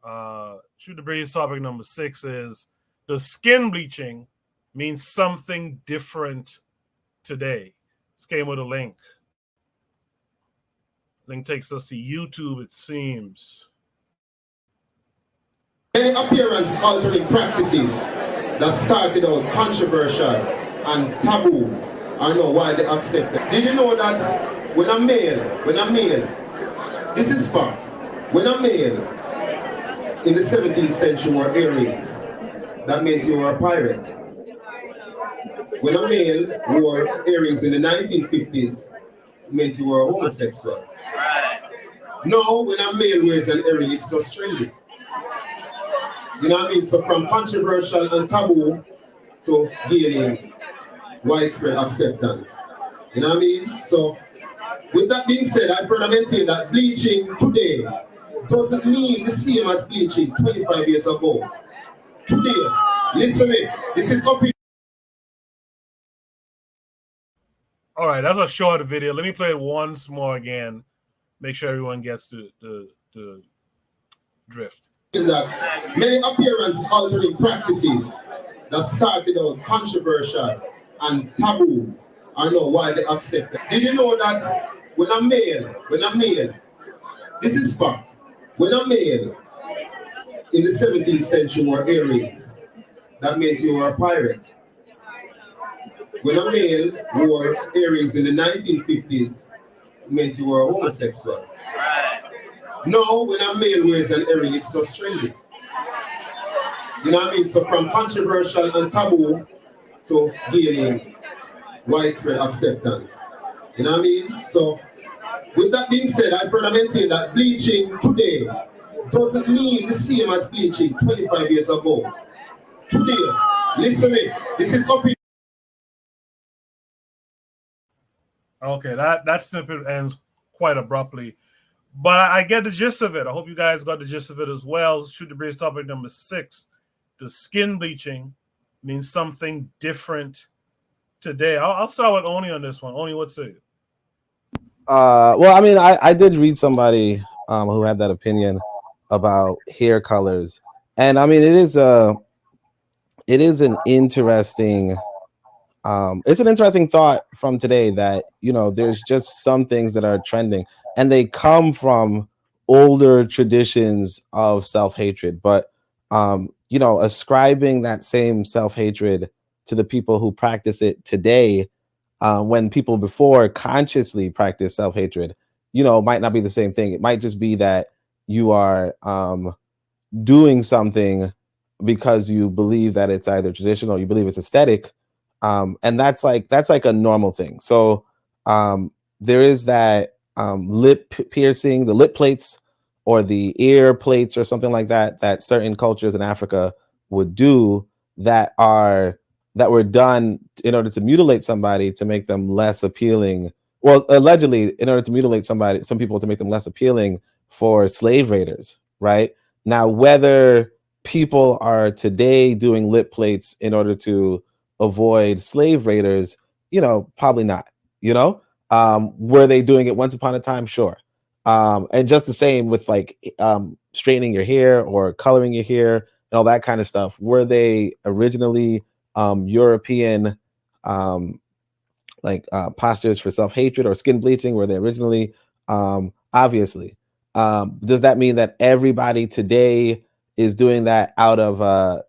Shoot the Breeze topic number 6 is, does skin bleaching mean something different today? This came with a link. Link takes us to YouTube, it seems. Many appearance-altering practices that started out controversial and taboo are now widely accepted. Did you know that when a male, this is fact, when a male in the 17th century wore earrings, that meant you were a pirate. When a male wore earrings in the 1950s, it meant you were a homosexual. Now, when a male wears an earring, it's just trendy. You know what I mean? So from controversial and taboo to gaining widespread acceptance. You know what I mean? So with that being said, I further maintain that bleaching today doesn't mean the same as bleaching 25 years ago. Today, listen to me, this is opinion. All right, that's a short video. Let me play it once more again. Make sure everyone gets the drift. That many appearance-altering practices that started out controversial and taboo are now widely accepted. Did you know that when a male, this is fact, when a male in the 17th century wore earrings, that meant you were a pirate. When a male wore earrings in the 1950s, it meant you were a homosexual. Now, when a male wears an earring, it's just trendy. You know what I mean? So from controversial and taboo to gaining widespread acceptance. You know what I mean? So with that being said, I further maintain that bleaching today doesn't mean the same as bleaching 25 years ago. Today, listen to me, this is opinion. Okay, that snippet ends quite abruptly. But I get the gist of it. I hope you guys got the gist of it as well. Shoot the Breeze topic number 6. Does skin bleaching mean something different today? I'll start with Oni on this one. Oni, what's it? Well, I mean, I did read somebody who had that opinion about hair colors, and I mean, it is an interesting it's an interesting thought from today that, you know, there's just some things that are trending and they come from older traditions of self-hatred, but you know, ascribing that same self-hatred to the people who practice it today, when people before consciously practice self-hatred, you know, might not be the same thing. It might just be that you are doing something because you believe that it's either traditional or you believe it's aesthetic, and that's like a normal thing. So there is that lip piercing, the lip plates or the ear plates or something like that, that certain cultures in Africa would do, that were done in order to mutilate somebody to make them less appealing. Well, allegedly, in order to mutilate somebody, some people, to make them less appealing for slave raiders, right? Now, whether people are today doing lip plates in order to avoid slave raiders, you know, probably not. You know, were they doing it once upon a time? Sure. And just the same with like straightening your hair or coloring your hair and all that kind of stuff. Were they originally European postures for self-hatred or skin bleaching? Were they originally? Obviously. Does that mean that everybody today is doing that out of a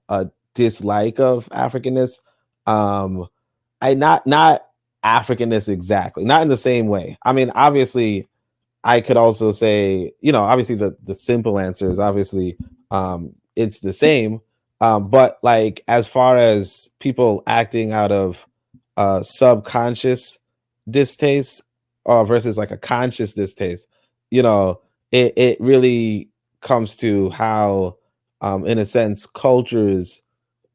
dislike of Africanness? Not Africanness exactly, not in the same way. I mean, obviously, I could also say, you know, obviously the simple answer is obviously it's the same. But like, as far as people acting out of subconscious distaste versus like a conscious distaste, you know, it really comes to how, in a sense, cultures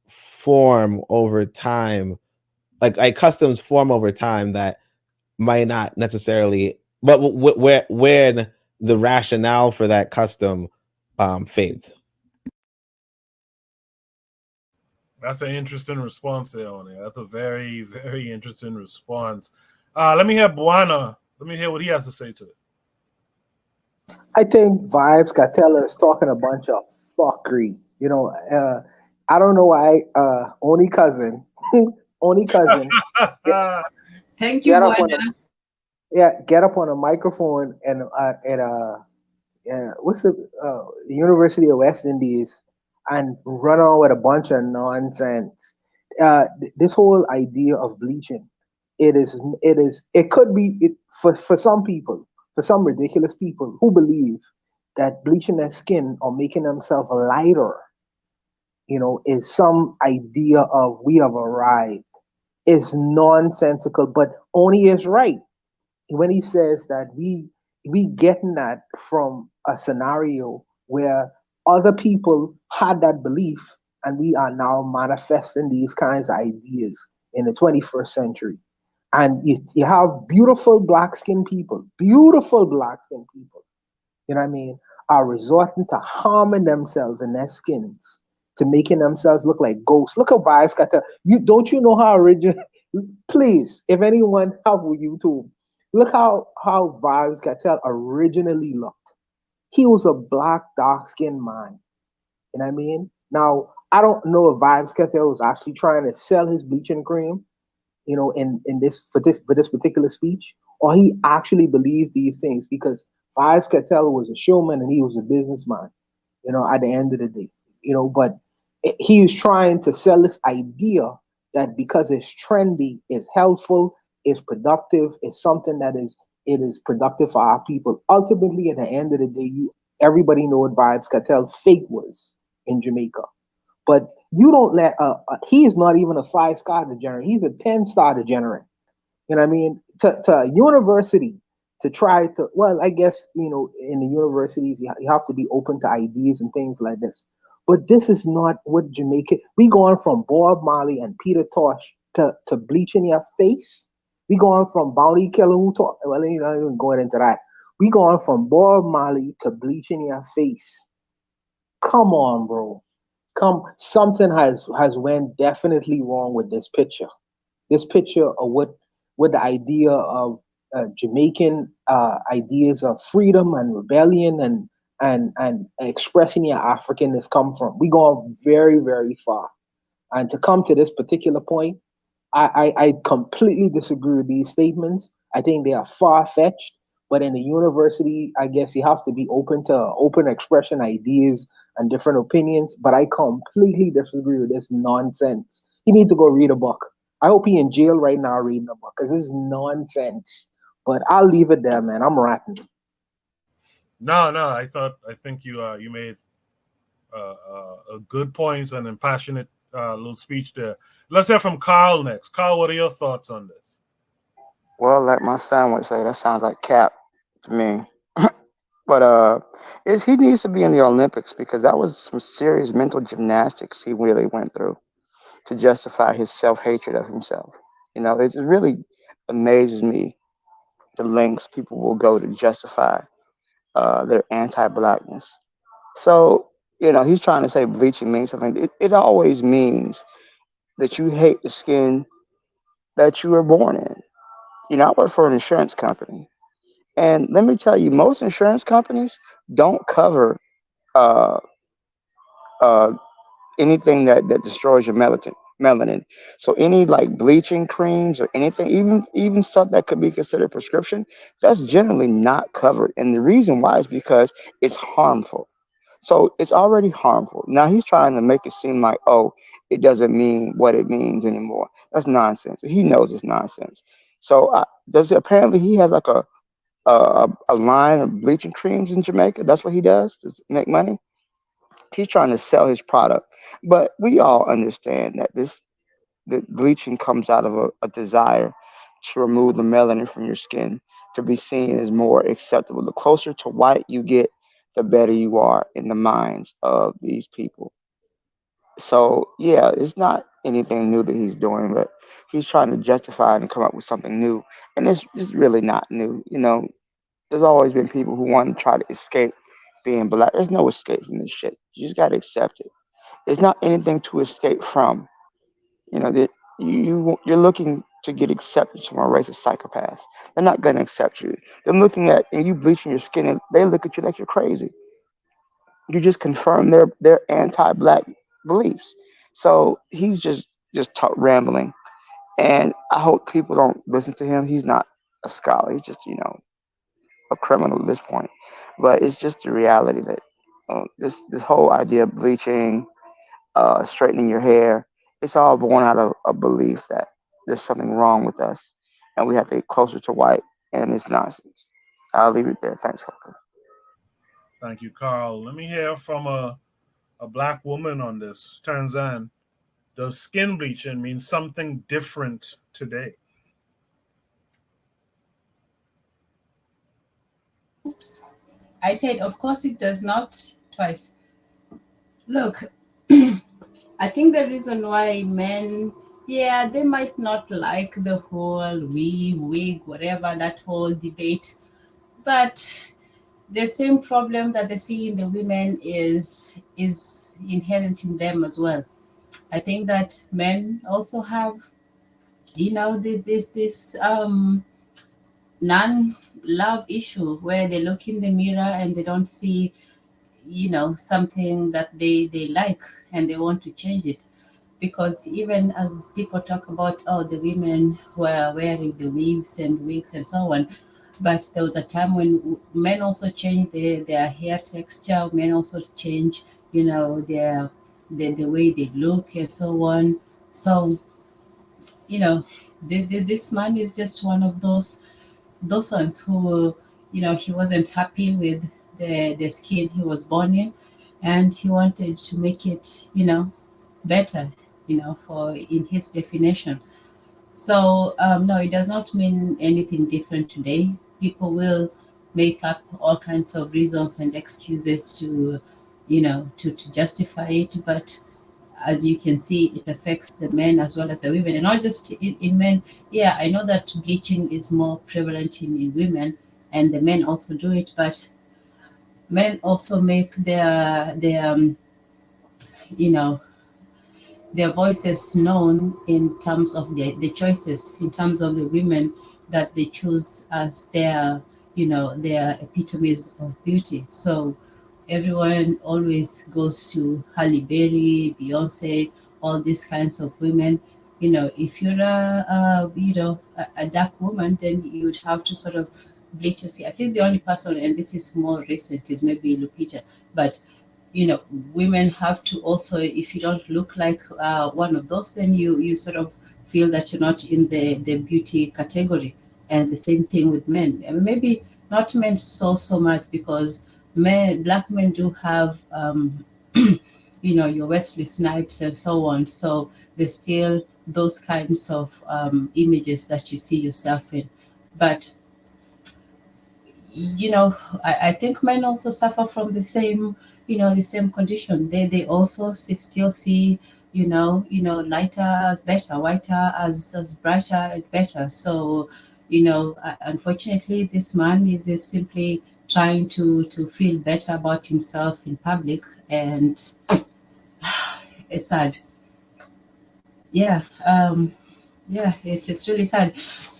form over time, like customs form over time that might not necessarily, but when the rationale for that custom fades. That's an interesting response there, Oni. That's a very, very interesting response. Let me hear Buana. Let me hear what he has to say to it. I think Vibes Cartel is talking a bunch of fuckery. I don't know why. Only cousin, only cousin, get, Thank you, get up on Buena. a get up on a microphone and at what's the University of West Indies and run on with a bunch of nonsense. This whole idea of bleaching, it could be it for some people, for some ridiculous people who believe that bleaching their skin or making themselves lighter, is some idea of we have arrived. Is nonsensical, but only is right when he says that we getting that from a scenario where other people had that belief and we are now manifesting these kinds of ideas in the 21st century. And you have beautiful black skinned people, you know what I mean, are resorting to harming themselves in their skins, to making themselves look like ghosts. Look at Vibes Cartel. You don't you know how original? Please, if anyone have with YouTube, look how Vibes Cartel originally looked. He was a black, dark skinned man. You know what I mean? Now I don't know if Vibes Cartel was actually trying to sell his bleaching cream, in this for this particular speech, or he actually believed these things because Vibes Cartel was a showman and he was a businessman. At the end of the day, but he was trying to sell this idea that because it's trendy, it's helpful, it's productive, it's something that it is productive for our people. Ultimately, at the end of the day, everybody know what Vibes Cartel fake was in Jamaica. But you don't let he is not even a 5-star degenerate. He's a 10-star degenerate. You know what I mean? To a university to try to, well, I guess, in the universities, you have to be open to ideas and things like this. But this is not what Jamaica, we going from Bob Marley and Peter Tosh to bleaching your face. We going from Bounty Killer who talk, well, not even going into that. We going from Bob Marley to bleaching your face. Come on, bro. Something has went definitely wrong with this picture. This picture of what the idea of Jamaican ideas of freedom and rebellion and expressing your Africanness come from. We go very, very far. And to come to this particular point, I completely disagree with these statements. I think they are far fetched. But in the university, I guess you have to be open to open expression ideas and different opinions. But I completely disagree with this nonsense. You need to go read a book. I hope he in jail right now reading a book because this is nonsense. But I'll leave it there, man. I'm rapping. No, no. I think you made a good points and impassionate little speech there. Let's hear from Carl next. Carl, what are your thoughts on this? Well, like my son would say, that sounds like cap to me. But is he needs to be in the Olympics because that was some serious mental gymnastics he really went through to justify his self hatred of himself. It just really amazes me the lengths people will go to justify their anti-blackness. So he's trying to say bleaching means something. It always means that you hate the skin that you were born in. I work for an insurance company, and let me tell you, most insurance companies don't cover uh, uh, anything that destroys your melanin. So any like bleaching creams or anything, even stuff that could be considered prescription, that's generally not covered. And the reason why is because it's harmful. So it's already harmful. Now he's trying to make it seem like, oh, it doesn't mean what it means anymore. That's nonsense. He knows it's nonsense. So does it, apparently he has like a line of bleaching creams in Jamaica. That's what he does to make money. He's trying to sell his product, but we all understand that the bleaching comes out of a desire to remove the melanin from your skin to be seen as more acceptable. The closer to white you get, the better you are in the minds of these people. So yeah, it's not anything new that he's doing, but he's trying to justify it and come up with something new, and it's really not new. There's always been people who want to try to escape being black. There's no escape from this shit. You just got to accept it. It's not anything to escape from. That you're looking to get acceptance from a race of psychopaths. They're not gonna accept you. They're looking at and you bleaching your skin, and they look at you like you're crazy. You just confirm their anti-black beliefs. So he's just rambling, and I hope people don't listen to him. He's not a scholar. He's just a criminal at this point. But it's just the reality that this whole idea of bleaching, straightening your hair, it's all born out of a belief that there's something wrong with us, and we have to get closer to white, and it's nonsense. I'll leave it there. Thanks, Coco. Thank you, Carl. Let me hear from a black woman on this. Tanzan, does skin bleaching mean something different today? Oops. I said, of course it does not twice. Look, I think the reason why men, yeah, they might not like the whole weave, wig, whatever, that whole debate, but the same problem that they see in the women is inherent in them as well. I think that men also have, this non-love issue where they look in the mirror and they don't see, something that they like, and they want to change it. Because even as people talk about, oh, the women were wearing the weaves and wigs and so on, but there was a time when men also changed their hair texture. Men also change, the way they look and so on. So, you know this man is just one of those ones who, he wasn't happy with the skin he was born in, and he wanted to make it, better, for in his definition. So no, it does not mean anything different today. People will make up all kinds of reasons and excuses to, to justify it. But as you can see, it affects the men as well as the women, and not just in men. Yeah, I know that bleaching is more prevalent in women, and the men also do it, but men also make you know their voices known in terms of the choices, in terms of the women that they choose as their epitomes of beauty. So everyone always goes to Halle Berry, Beyonce, all these kinds of women. If you're a dark woman, then you would have to sort of bleach your skin. I think the only person, and this is more recent, is maybe Lupita, but you know women have to also, if you don't look like one of those, then you sort of feel that you're not in the beauty category. And the same thing with men, and maybe not men so much, because black men do have your Wesley Snipes and so on. So there's still those kinds of images that you see yourself in. But you know I think men also suffer from the same condition. They also still see lighter as better, whiter as brighter and better. So unfortunately, this man is simply trying to feel better about himself in public, and it's sad. Yeah. Yeah, it's really sad.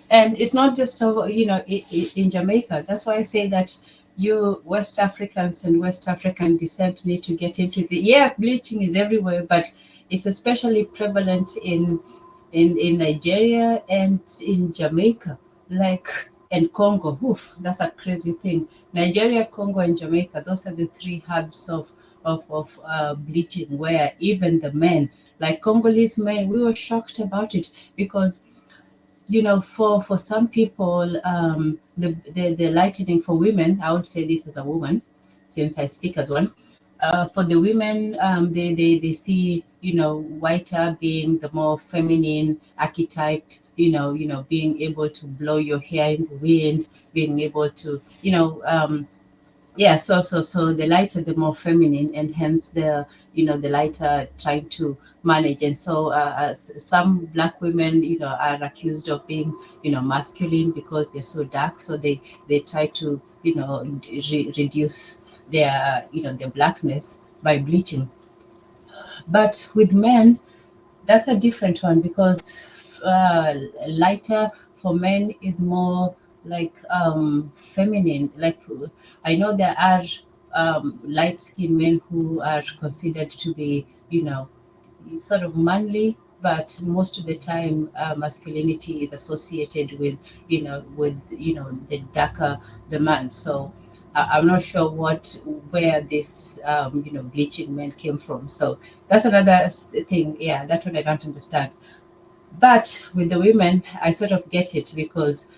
And it's not just over, in Jamaica. That's why I say that you West Africans and West African descent need to get into yeah, bleaching is everywhere, but it's especially prevalent in Nigeria and in Jamaica, like, and Congo. Oof, that's a crazy thing. Nigeria, Congo, and Jamaica, those are the three hubs of bleaching, where even the men, like Congolese men, we were shocked about it, because for some people, the lightening for women, I would say this as a woman, since I speak as one. For the women, they see whiter being the more feminine archetype. Being able to blow your hair in the wind, being able to yeah, so the lighter, the more feminine, and hence the lighter trying to manage. And so some black women are accused of being masculine because they're so dark, so they try to reduce their blackness by bleaching. But with men, that's a different one, because lighter for men is more like feminine. Like, I know there are light-skinned men who are considered to be, sort of manly, but most of the time masculinity is associated with, the darker the man. So I'm not sure where this bleaching men came from. So that's another thing. Yeah, that one I don't understand. But with the women, I sort of get it because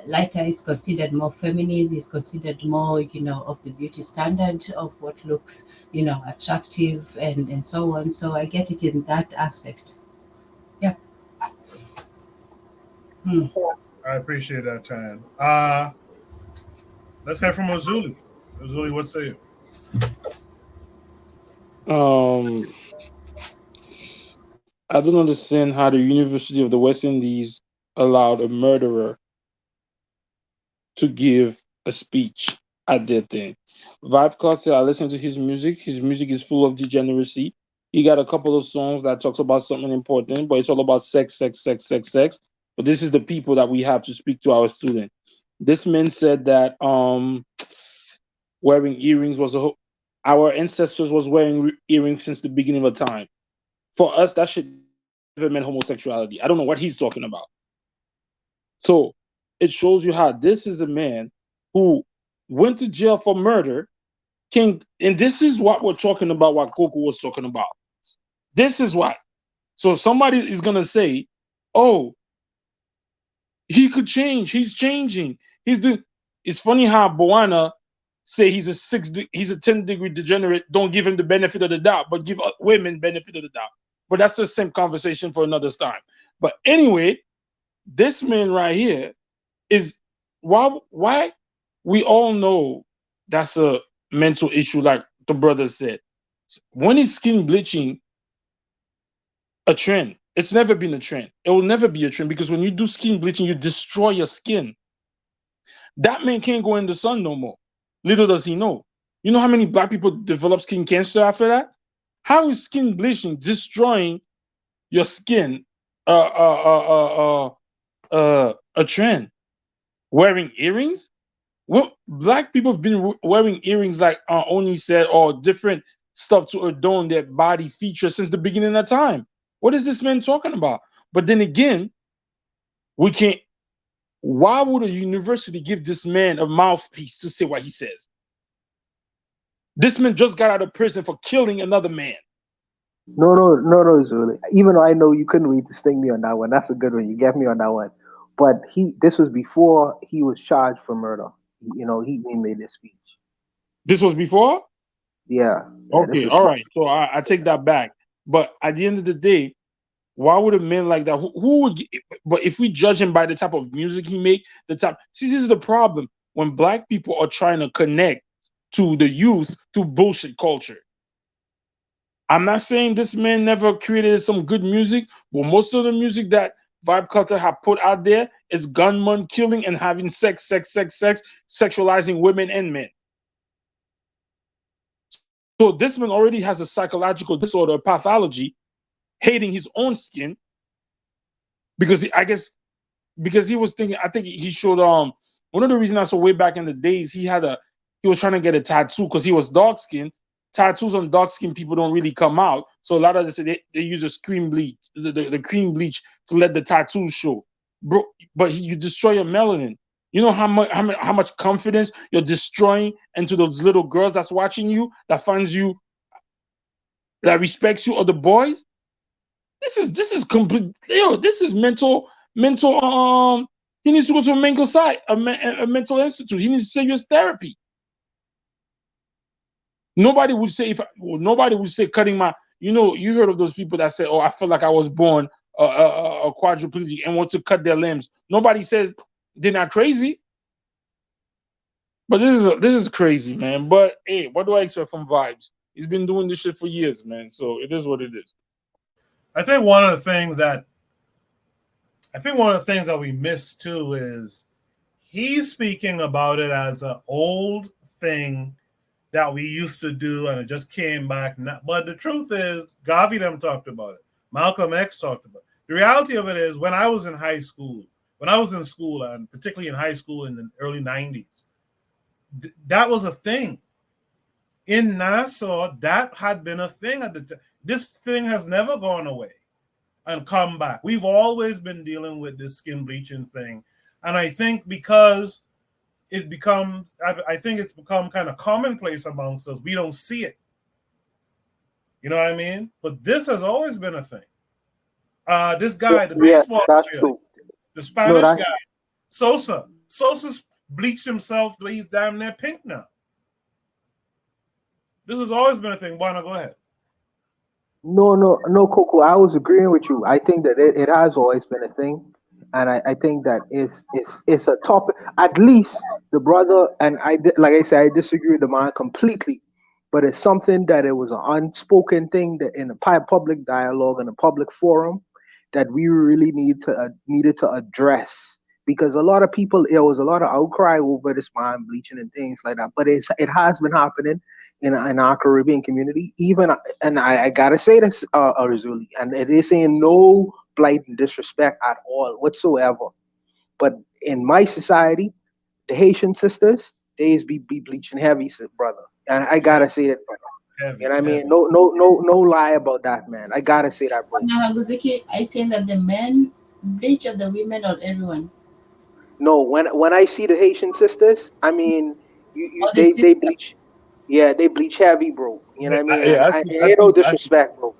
lighter is considered more feminine, is considered more, of the beauty standard of what looks, attractive and so on. So I get it in that aspect. Yeah. Hmm. I appreciate that, Tan. Let's hear from Ozuli. Ozuli, what say you? Um, I don't understand how the University of the West Indies allowed a murderer to give a speech at their thing. Vibe Carter, I listen to his music. His music is full of degeneracy. He got a couple of songs that talks about something important, but it's all about sex, sex, sex, sex, sex. But this is the people that we have to speak to our student. This man said that wearing earrings was our ancestors was wearing earrings since the beginning of time. For us, that shit never meant homosexuality. I don't know what he's talking about. So it shows you how this is a man who went to jail for murder. And this is what we're talking about, what Coco was talking about. This is what. So somebody is gonna say, "Oh, he could change. He's changing. He's doing." It's funny how Boana say he's a 10-degree degenerate. Don't give him the benefit of the doubt, but give women benefit of the doubt. But that's the same conversation for another time. But anyway, this man right here is why we all know that's a mental issue, like the brother said. When is skin bleaching a trend? It's never been a trend. It will never be a trend because when you do skin bleaching, you destroy your skin. That man can't go in the sun no more. Little does he know. You know how many black people develop skin cancer after that? How is skin bleaching destroying your skin a trend? Wearing earrings? Well, black people have been wearing earrings, like Oni said, or different stuff to adorn their body features since the beginning of time. What is this man talking about? But then again, we can't. Why would a university give this man a mouthpiece to say what he says? This man just got out of prison for killing another man. No, it's really. Even though I know you couldn't really distinct me on that one, that's a good one. You get me on that one. But this was before he was charged for murder. He made this speech. This was before? Yeah, this Okay, was. all right. So I take that back. But at the end of the day, why would a man like that? Who would? But if we judge him by the type of music he make, the type. See, this is the problem when black people are trying to connect to the youth through bullshit culture. I'm not saying this man never created some good music, but most of the music that Vibe Culture have put out there is gunman killing and having sex, sex, sex, sex, sexualizing women and men. So this man already has a psychological disorder, pathology, hating his own skin because because he was thinking. I think he showed one of the reasons I saw way back in the days he was trying to get a tattoo because he was dark skinned. Tattoos on dark skinned people don't really come out, so a lot of they use a cream bleach, the cream bleach to let the tattoos show, bro. But you destroy your melanin. You know how much confidence you're destroying into those little girls that's watching you, that finds you, that respects you, or the boys. This is complete. This is mental. He needs to go to a mental site, a mental institute. He needs serious therapy. Nobody would say cutting my. You heard of those people that say, "Oh, I feel like I was born a quadriplegic and want to cut their limbs." Nobody says they're not crazy. But this is crazy, man. But hey, what do I expect from Vibes? He's been doing this shit for years, man. So it is what it is. I think one of the things that we miss too is he's speaking about it as an old thing that we used to do and it just came back. But the truth is, Gavi them talked about it. Malcolm X talked about it. The reality of it is when I was in school, and particularly in high school in the early 90s, that was a thing. in Nassau, that had been a thing at the time. This thing has never gone away and come back. We've always been dealing with this skin bleaching thing. And I think because I think it's become kind of commonplace amongst us, we don't see it. You know what I mean? But this has always been a thing. This guy, the Yes, baseball that's player, true. the Spanish that- guy, Sosa's bleached himself, but he's damn near pink now. This has always been a thing. Why not go ahead? No, Coco. I was agreeing with you. I think that it has always been a thing, and I think that it's a topic. At least the brother and like I said, I disagree with the man completely, but it's something that it was an unspoken thing that in a public dialogue in a public forum that we really needed to address, because a lot of people, there was a lot of outcry over this man bleaching and things like that, but it has been happening in our Caribbean community, even, and I gotta say this, Arzuli, and it is saying no blight and disrespect at all whatsoever. But in my society, the Haitian sisters, they is be bleaching heavy, brother, and I gotta say it, brother. Heavy, You know what I mean? heavy. No lie about that, man. I gotta say that, bro. Now, Haguziki, I saying that the men bleach or the women or everyone? No, when I see the Haitian sisters, I mean, Or the they sisters? bleach. Yeah, they bleach heavy, bro. You know what I mean? Yeah, And ain't no disrespect, bro.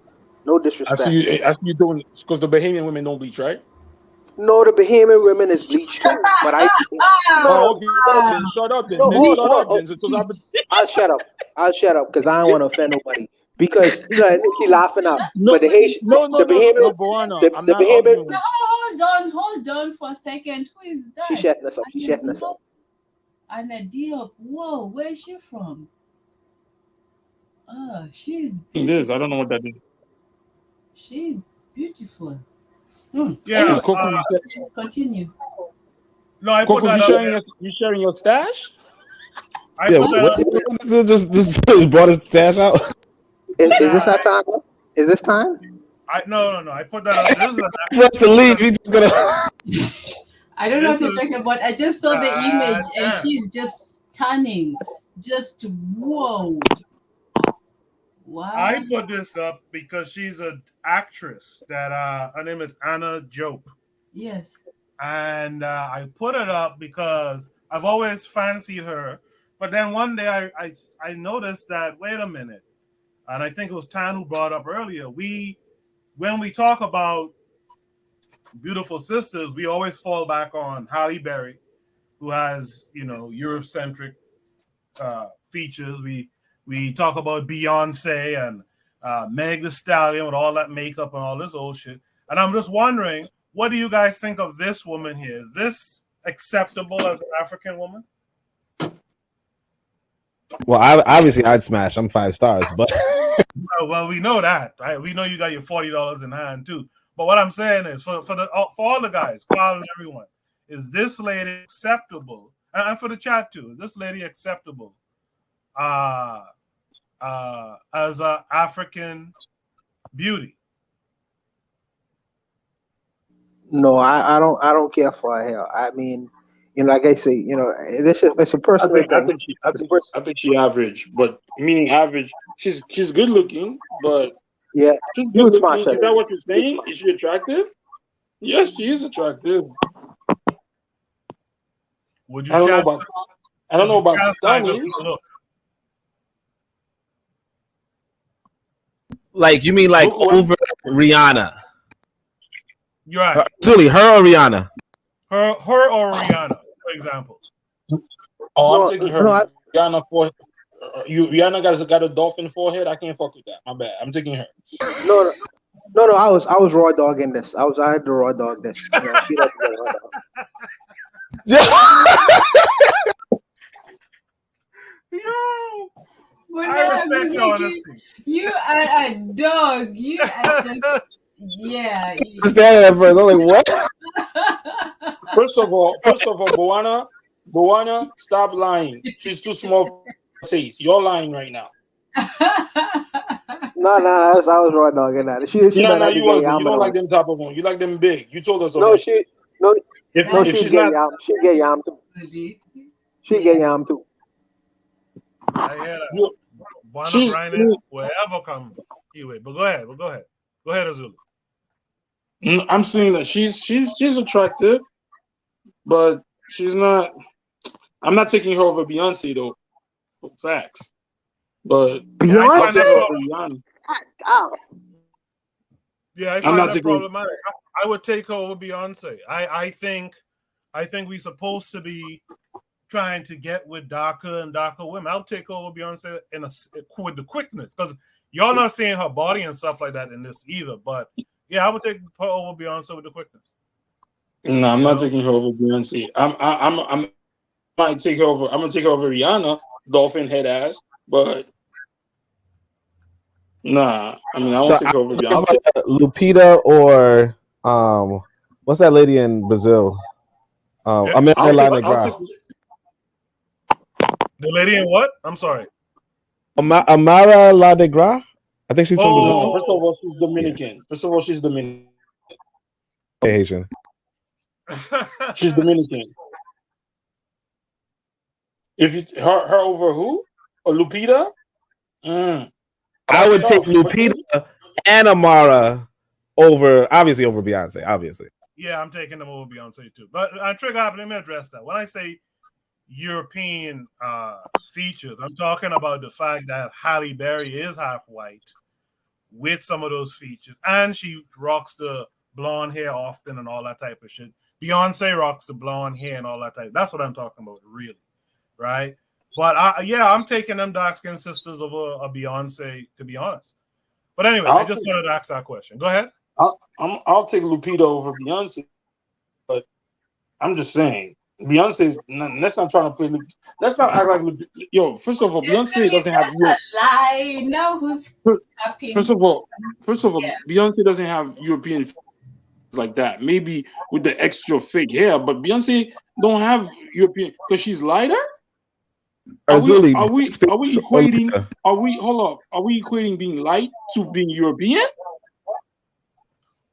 No I disrespect. see you doing because the Bahamian women don't bleach, right? No, the Bahamian women is bleached too. But I Oh, okay. Then shut up then. no, Then shut hold up on. then. Because I've been I'll shut up. Because I don't want to offend nobody. Because you know, she laughing up. no, But the Haitian, no, the Bahamian, Boana. the I'm not Bahamian, arguing. No, hold on for a second. Who is that? she shutting us up. She shutting us up. Anna Diop. Whoa, where is she from? Oh, she's It is. beautiful. I don't know what that is. She's beautiful. Yeah, Anyway, Coco, continue. no, I put Coco, that you up sharing there. you sharing your stash? I Yeah, put that what's up he doing? Just brought his stash out. Is this our time? Is this time? No. I put that up. This is For us to leave, he just gonna. I don't know what This you're is- talking about. I just saw the image and damn. she's just stunning. Just whoa. Wow. I put this up because she's an actress that her name is Anna Jope. Yes. And I put it up because I've always fancied her. But then one day I noticed that, wait a minute, and I think it was Tan who brought up earlier, when we talk about beautiful sisters, we always fall back on Halle Berry, who has, Eurocentric features. We talk about Beyonce and Meg Thee Stallion with all that makeup and all this old shit. And I'm just wondering, what do you guys think of this woman here? Is this acceptable as an African woman? Well, obviously I'd smash. I'm 5 stars, but Well, we know that, right? We know you got your $40 in hand too. But what I'm saying is, for all the guys, Carl and everyone, is this lady acceptable? And for the chat too, is this lady acceptable as an African beauty? No, I don't care for her hair. I mean, like I say, it's a personal thing. I think she average, but meaning average. She's good looking, but Yeah, she's you good would smash looking. her. Is that what you're saying? Is she attractive? Yes, she is attractive. Would you I don't know chastise- about. I don't know would you about chastise her stunning. for the look? like you mean like What? over Rihanna? You're right. Truly, her or Rihanna? Her or Rihanna, for example. Oh, No, I'm taking her. no, Rihanna forehead. Rihanna got a dolphin forehead. I can't fuck with that. My bad. I'm taking her. No. I was raw dogging this. I had to raw dog this. She doesn't get raw dog. Yo, But I now, respect your honesty. you are a dog. You are just yeah. Understand that first. I'm like, what? First of all, Boana, stop lying. She's too small for your taste. You're lying right now. No, I was raw dogging that. She No, might have to you get wasn't. yam You don't like with them type of one. You like them big. You told us No, already. If she she's get not, yam. She get yam too. She get yam too. I hear that. Buana Bryant, wherever come anyway. But go ahead. Go ahead, Azuli. I'm saying that she's attractive, but she's not. I'm not taking her over Beyonce though. Facts. But Yeah, I I'll find take that her over Rihanna. Yeah, I I'm find not that taking. problematic. I would take her over Beyonce. I think we're supposed to be trying to get with darker and darker women. I'll take over Beyonce with the quickness, because y'all not seeing her body and stuff like that in this either. But yeah, I would take her over Beyonce with the quickness. No, I'm not taking her over Beyonce. I'm might take her over. I'm gonna take her over Rihanna, dolphin head ass. But nah, I mean I won't take her over Beyonce. Lupita or what's that lady in Brazil? The lady in what? I'm sorry. Amara La Negra. I think she's from Brazil. No, first of all, she's Dominican. First of all, she's Dominican. Asian. She's Dominican. If you her over who? Or Lupita? I would take Lupita and Amara over Beyonce, obviously. Yeah, I'm taking them over Beyonce too. But Trigger, let me address that. When I say European features, I'm talking about the fact that Halle Berry is half white with some of those features, and she rocks the blonde hair often and all that type of shit. Beyonce rocks the blonde hair and all that type. That's what I'm talking about, really, right? But I'm taking them dark skinned sisters over a Beyonce, to be honest. But anyway, I just wanted to ask that question. Go ahead. I'll take Lupita over Beyonce, but I'm just saying Beyonce's. Let's not try to play. Let's not act like First of all, Beyonce doesn't have. Lie. Now who's happy? First of all, Beyonce doesn't have European like that. Maybe with the extra fake hair, but Beyonce don't have European because she's lighter. Are we equating? Are we equating being light to being European?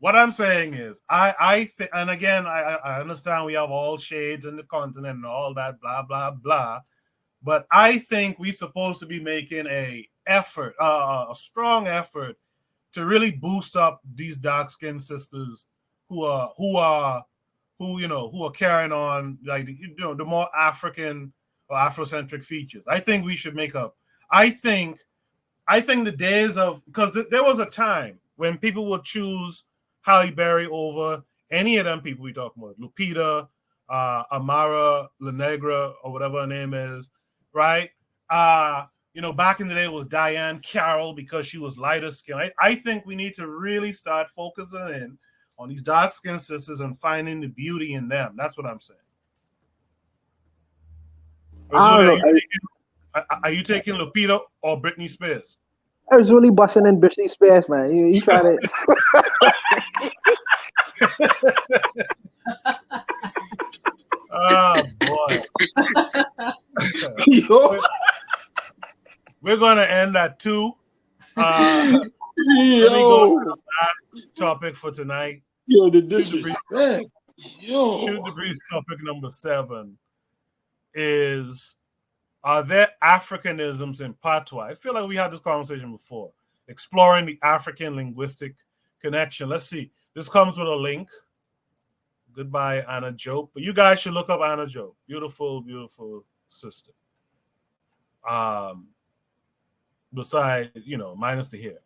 What I'm saying is, I understand we have all shades in the continent and all that, blah blah blah, but I think we're supposed to be making a strong effort to really boost up these dark skinned sisters who are carrying on like the more African or Afrocentric features. I think we should make up. I think the days of, because there was a time when people would choose Halle Berry over any of them people we talk about, Lupita, Amara La Negra, or whatever her name is, right? Back in the day it was Diane Carroll because she was lighter skin. I think we need to really start focusing in on these dark skinned sisters and finding the beauty in them. That's what I'm saying. Are you taking Lupita or Britney Spears? I was really busting in Britney Spears, man. You trying to? Oh boy! We're gonna end at 2. Let me go to the last topic for tonight. The disrespect. Shoot the breeze topic number 7 is: are there Africanisms in patois? I feel like we had this conversation before. Exploring the African linguistic connection. Let's see. This comes with a link. Goodbye, Anna Joe. But you guys should look up Anna Joe. Beautiful, beautiful sister. Besides, minus the hair.